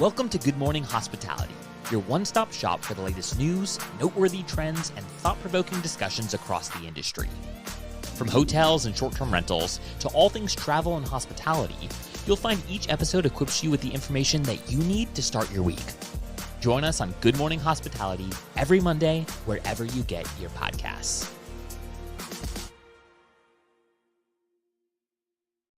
Welcome to Good Morning Hospitality, your one-stop shop for the latest news, noteworthy trends, and thought-provoking discussions across the industry. From hotels and short-term rentals to all things travel and hospitality, you'll find each episode equips you with the information that you need to start your week. Join us on Good Morning Hospitality every Monday, wherever you get your podcasts.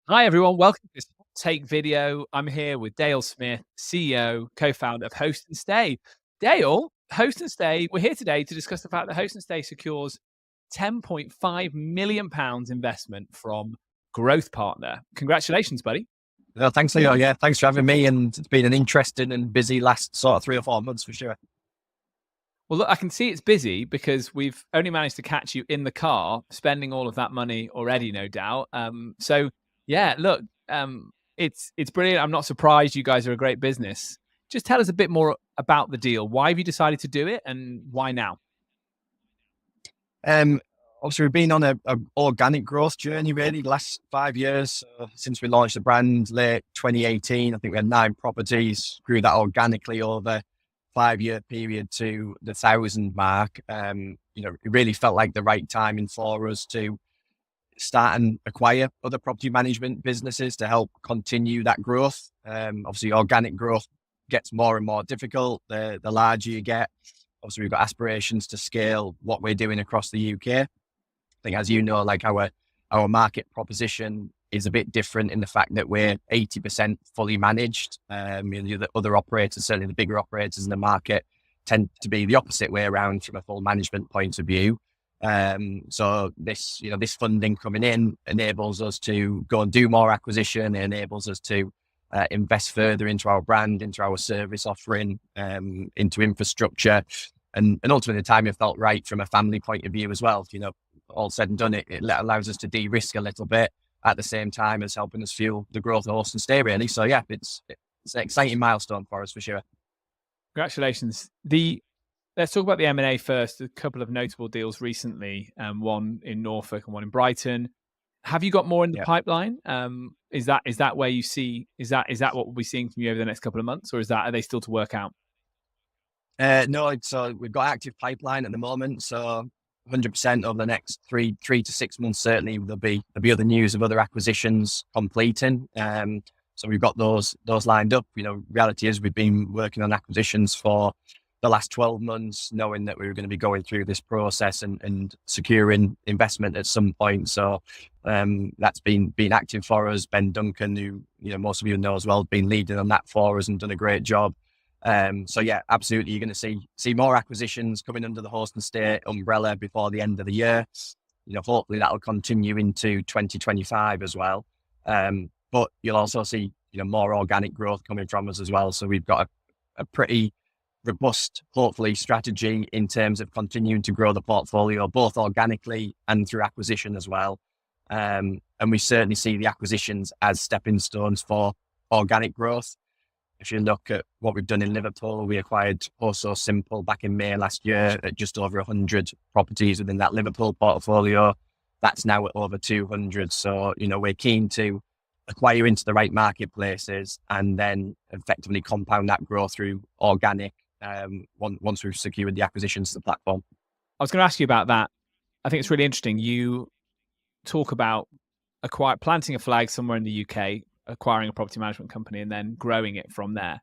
Hi, everyone. Welcome to this hot take video. I'm here with Dale Smith, CEO, co-founder of Host and Stay. Dale, Host and Stay, we're here today to discuss the fact that Host and Stay secures £10.5 million investment from Growth Partner. Congratulations, buddy. No, thanks, Leo. Yeah, thanks for having me. And it's been an interesting and busy last sort of 3 or 4 months for sure. Well, look, I can see it's busy because we've only managed to catch you in the car spending all of that money already, no doubt. Yeah, look, it's brilliant. I'm not surprised. You guys are a great business. Just tell us a bit more about the deal. Why have you decided to do it, and why now? Obviously, we've been on a organic growth journey really the last 5 years since we launched the brand late 2018. I think we had 9 properties, grew that organically over 5-year period to the 1,000 mark. It really felt like the right timing for us to start and acquire other property management businesses to help continue that growth. Obviously, organic growth gets more and more difficult the larger you get. Obviously, we've got aspirations to scale what we're doing across the UK. I think, as you know, like our market proposition is a bit different in the fact that we're 80% fully managed. The other operators, certainly the bigger operators in the market, tend to be the opposite way around from a full management point of view. So this funding coming in enables us to go and do more acquisition. It enables us to invest further into our brand, into our service offering, into infrastructure, and ultimately the time it felt right from a family point of view as well. All said and done, it allows us to de-risk a little bit at the same time as helping us fuel the growth of Host and Stay really. So yeah, it's an exciting milestone for us for sure. Congratulations. Let's talk about the M&A first. A couple of notable deals recently, one in Norfolk and one in Brighton. Have you got more in the pipeline? Is that where you see? Is that what we'll be seeing from you over the next couple of months, or are they still to work out? No, so we've got active pipeline at the moment. So 100% over the next 3 to 6 months, certainly there'll be other news of other acquisitions completing. So we've got those lined up. Reality is we've been working on acquisitions for the last 12 months, knowing that we were going to be going through this process and securing investment at some point. So that's been active for us. Ben Duncan, who most of you know as well, been leading on that for us and done a great job. So yeah, absolutely, you're going to see more acquisitions coming under the Host and Stay umbrella before the end of the year. Hopefully that'll continue into 2025 as well. But you'll also see more organic growth coming from us as well. So we've got a pretty robust, hopefully, strategy in terms of continuing to grow the portfolio, both organically and through acquisition as well. And we certainly see the acquisitions as stepping stones for organic growth. If you look at what we've done in Liverpool, we acquired Oh So Simple back in May last year at just over 100 properties within that Liverpool portfolio. That's now at over 200. So, we're keen to acquire into the right marketplaces and then effectively compound that growth through organic once we've secured the acquisitions to the platform. I was going to ask you about that. I think it's really interesting. You talk about planting a flag somewhere in the UK, acquiring a property management company, and then growing it from there.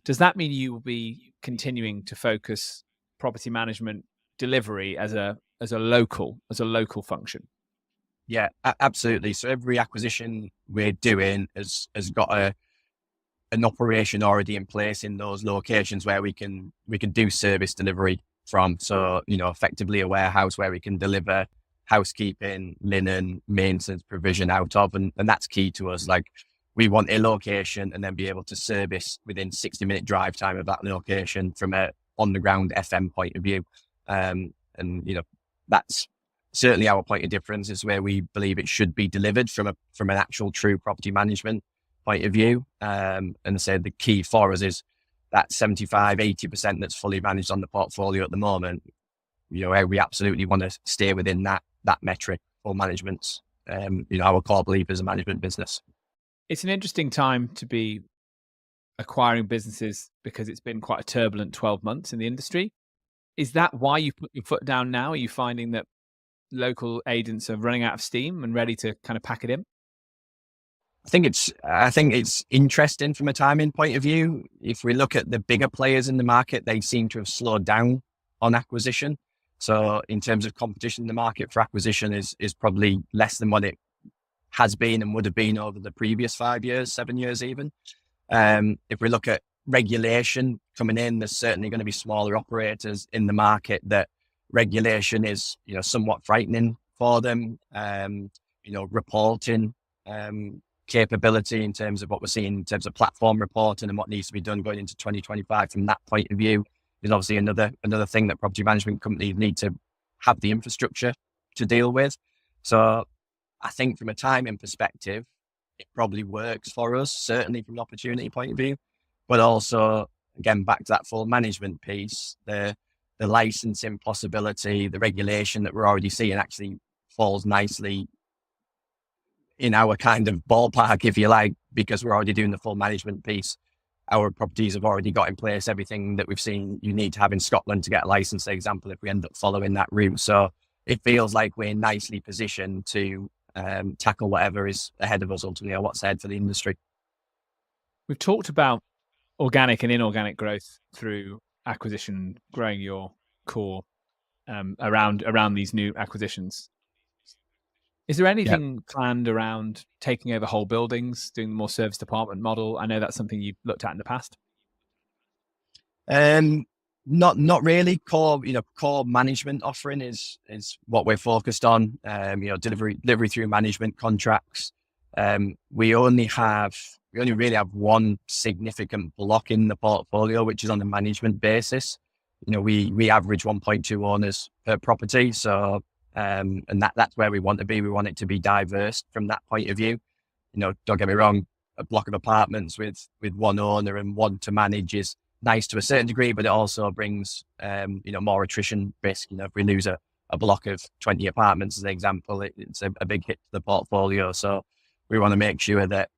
Does that mean you will be continuing to focus property management delivery as a local function? Yeah, absolutely. So every acquisition we're doing has got an operation already in place in those locations where we can do service delivery from. So, effectively a warehouse where we can deliver housekeeping, linen, maintenance provision out of. And that's key to us. Like, we want a location and then be able to service within 60-minute drive time of that location from a on-the-ground FM point of view. That's certainly our point of difference, is where we believe it should be delivered from an actual true property management point of view. And I say the key for us is that 75-80% that's fully managed on the portfolio at the moment. We absolutely want to stay within that metric for management. Our core belief is a management business. It's an interesting time to be acquiring businesses because it's been quite a turbulent 12 months in the industry. Is that why you put your foot down now? Are you finding that local agents are running out of steam and ready to kind of pack it in? I think it's interesting from a timing point of view. If we look at the bigger players in the market, they seem to have slowed down on acquisition. So in terms of competition, the market for acquisition is probably less than what it has been and would have been over the previous 5 years, 7 years even. If we look at regulation coming in, there's certainly going to be smaller operators in the market that regulation is, somewhat frightening for them. Reporting capability in terms of what we're seeing in terms of platform reporting and what needs to be done going into 2025 from that point of view is obviously another thing that property management companies need to have the infrastructure to deal with. So I think from a timing perspective, it probably works for us, certainly from an opportunity point of view, but also, again, back to that full management piece, the licensing possibility, the regulation that we're already seeing actually falls nicely in our kind of ballpark, if you like, because we're already doing the full management piece. Our properties have already got in place everything that we've seen you need to have in Scotland to get a license, for example, if we end up following that route. So it feels like we're nicely positioned to tackle whatever is ahead of us ultimately, or what's ahead for the industry. We've talked about organic and inorganic growth through acquisition, growing your core around these new acquisitions. Is there anything planned around taking over whole buildings, doing the more service department model? I know that's something you've looked at in the past. Not really. Core management offering is what we're focused on. Delivery through management contracts. We only really have one significant block in the portfolio, which is on a management basis. We average 1.2 owners per property. So, and that's where we want to be. We want it to be diverse from that point of view. Don't get me wrong, a block of apartments with one owner and one to manage is nice to a certain degree, but it also brings, more attrition risk. If we lose a block of 20 apartments, as an example, it's a big hit to the portfolio. So we want to make sure that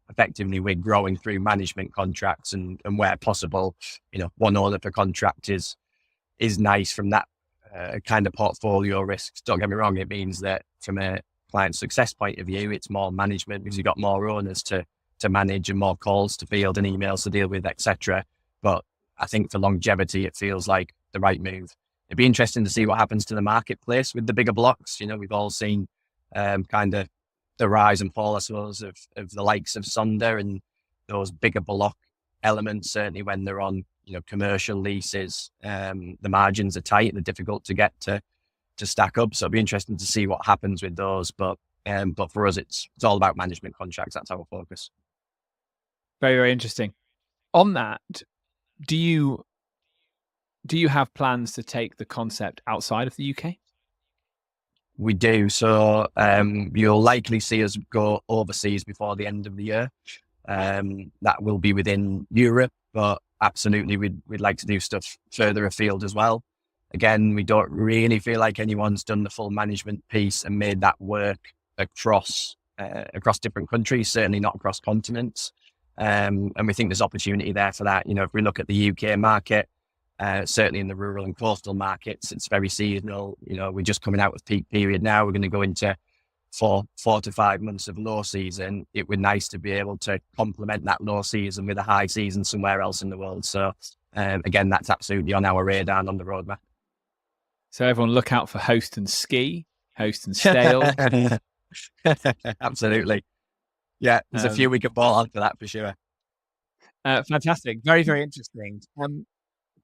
effectively we're growing through management contracts and where possible, one owner per contract is nice from that kind of portfolio risks. Don't get me wrong, it means that from a client success point of view, it's more management because you've got more owners to manage and more calls to field and emails to deal with, etc. But I think for longevity, it feels like the right move. It'd be interesting to see what happens to the marketplace with the bigger blocks. We've all seen kind of the rise and fall, I suppose, of the likes of Sonder and those bigger block elements, certainly when they're on, commercial leases. The margins are tight, they're difficult to get to stack up. So it'll be interesting to see what happens with those. But for us, it's all about management contracts. That's our focus. Very, very interesting. On that, do you have plans to take the concept outside of the UK? We do. So you'll likely see us go overseas before the end of the year. That will be within Europe, but absolutely we'd like to do stuff further afield as well. Again, we don't really feel like anyone's done the full management piece and made that work across different countries, certainly not across continents. And we think there's opportunity there for that. If we look at the UK market, certainly in the rural and coastal markets, it's very seasonal. We're just coming out of peak period now. We're going to go into 4 to 5 months of low season. It would be nice to be able to complement that low season with a high season somewhere else in the world. So again, that's absolutely on our radar and on the roadmap. So everyone look out for Host and Ski, Host and Stale. Absolutely. Yeah, there's a few we could ball onto that for sure. Fantastic. Very, very interesting.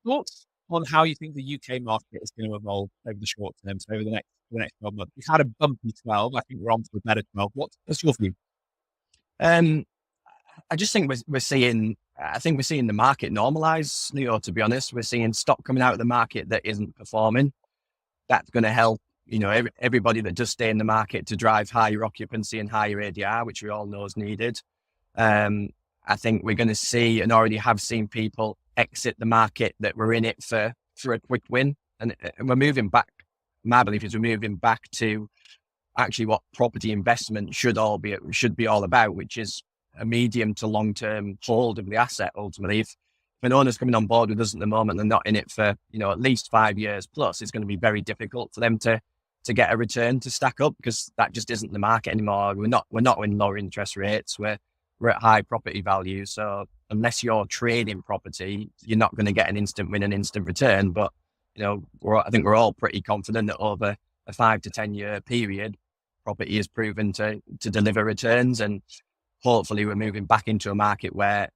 Thoughts on how you think the UK market is going to evolve over the short term, so over the next 12 months? We've had a bumpy 12. I think we're on for a better 12. What's your view? I just think we're seeing the market normalize, Leo, to be honest. We're seeing stock coming out of the market that isn't performing. That's going to help, everybody that does stay in the market to drive higher occupancy and higher ADR, which we all know is needed. I think we're going to see and already have seen people exit the market that were in it for a quick win. And we're moving back. My belief is we're moving back to actually what property investment should be all about, which is a medium to long term hold of the asset. Ultimately, if an owner's coming on board with us at the moment, they're not in it for at least 5 years plus, it's going to be very difficult for them to get a return to stack up, because that just isn't the market anymore. We're not in lower interest rates. We're at high property values. So unless you're trading property, you're not going to get an instant win and instant return. But I think we're all pretty confident that over a 5 to 10 year period, property is proven to deliver returns, and hopefully we're moving back into a market where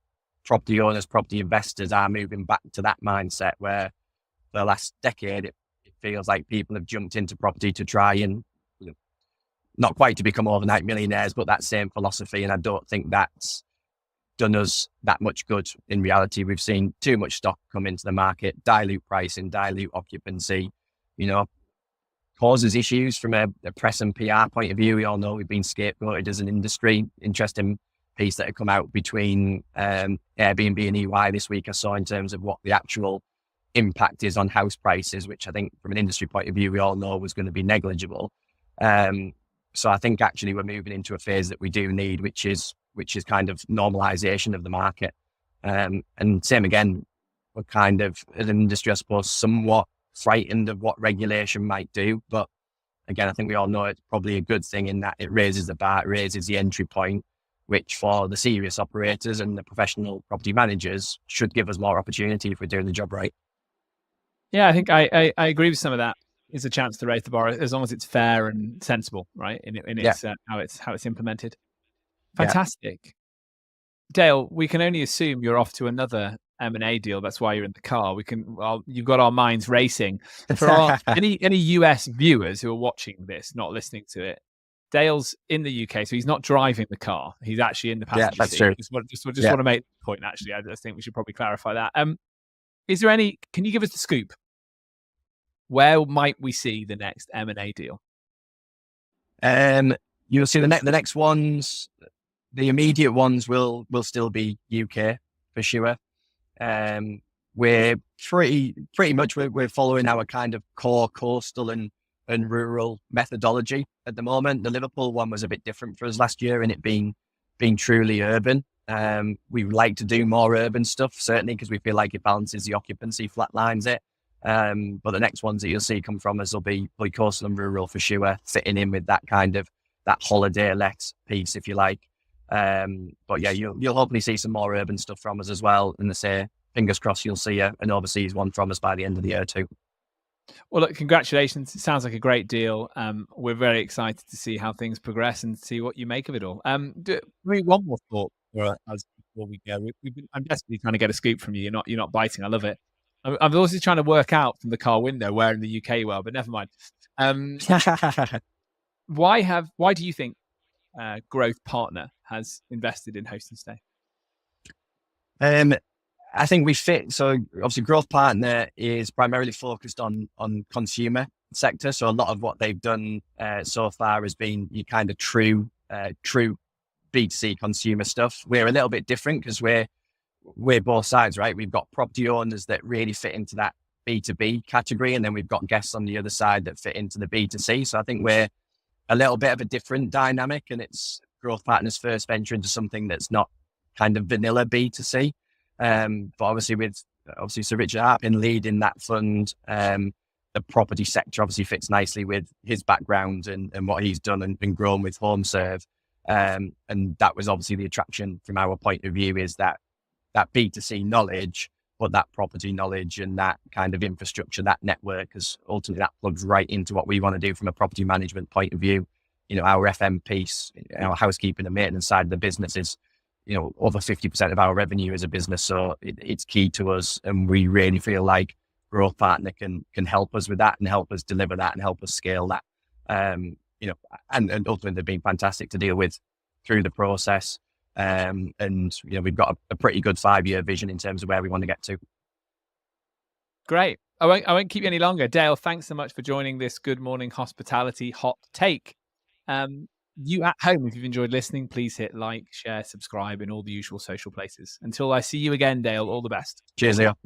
property owners, property investors are moving back to that mindset, where for the last decade it feels like people have jumped into property to try and not quite to become overnight millionaires, but that same philosophy. And I don't think that's done us that much good. In reality, we've seen too much stock come into the market, dilute pricing, dilute occupancy, causes issues from a press and PR point of view. We all know we've been scapegoated as an industry. Interesting piece that had come out between Airbnb and EY this week, I saw, in terms of what the actual impact is on house prices, which I think from an industry point of view, we all know was going to be negligible. So I think actually we're moving into a phase that we do need, which is kind of normalization of the market. And same again, we're kind of, as an industry, I suppose, somewhat frightened of what regulation might do. But again, I think we all know it's probably a good thing in that it raises the bar, it raises the entry point, which for the serious operators and the professional property managers should give us more opportunity if we're doing the job right. Yeah, I think I agree with some of that. It's a chance to raise the bar as long as it's fair and sensible, right? In its how it's implemented. Fantastic. Yeah. Dale, we can only assume you're off to another M&A deal. That's why you're in the car. You've got our minds racing. For any US viewers who are watching this, not listening to it, Dale's in the UK, so he's not driving the car. He's actually in the passenger seat. That's true. Just want to make the point, actually. I just think we should probably clarify that. Is there any, can you give us the scoop? Where might we see the next M&A deal? You'll see the next ones, the immediate ones will still be UK for sure. We're pretty much we're following our kind of core coastal and rural methodology at the moment. The Liverpool one was a bit different for us last year, and it being truly urban. We would like to do more urban stuff, certainly, because we feel like it balances the occupancy, flatlines it. But the next ones that you'll see come from us will be coastal and rural for sure, fitting in with that kind of that holiday let piece, if you like. But yeah, you'll hopefully see some more urban stuff from us as well. And fingers crossed, you'll see an overseas one from us by the end of the year too. Well, look, congratulations. It sounds like a great deal. We're very excited to see how things progress and see what you make of it all. Maybe one more thought before we go. I'm desperately trying to get a scoop from you. You're not biting. I love it. I'm also trying to work out from the car window where in the UK you are, but never mind. Why do you think Growth Partner has invested in Host and Stay? I think we fit. So obviously Growth Partner is primarily focused on consumer sector. So a lot of what they've done so far has been your kind of true B2C consumer stuff. We're a little bit different because we're both sides, right? We've got property owners that really fit into that B2B category, and then we've got guests on the other side that fit into the B2C. So I think we're a little bit of a different dynamic, and it's Growth Partners' first venture into something that's not kind of vanilla B2C. But obviously Sir Richard Harpin leading that fund, the property sector obviously fits nicely with his background and what he's done and grown with HomeServe. And that was obviously the attraction from our point of view, is that B2C knowledge, but that property knowledge and that kind of infrastructure, that network, because ultimately that plugs right into what we want to do from a property management point of view. Our FM piece, our housekeeping and maintenance side of the business is, over 50% of our revenue as a business. So it's key to us. And we really feel like Growth Partner can help us with that and help us deliver that and help us scale that. And ultimately they've been fantastic to deal with through the process. And we've got a pretty good 5-year vision in terms of where we want to get to. Great. I won't keep you any longer. Dale, thanks so much for joining this Good Morning Hospitality Hot Take. You at home, if you've enjoyed listening, please hit like, share, subscribe in all the usual social places. Until I see you again, Dale, all the best. Cheers, Leo.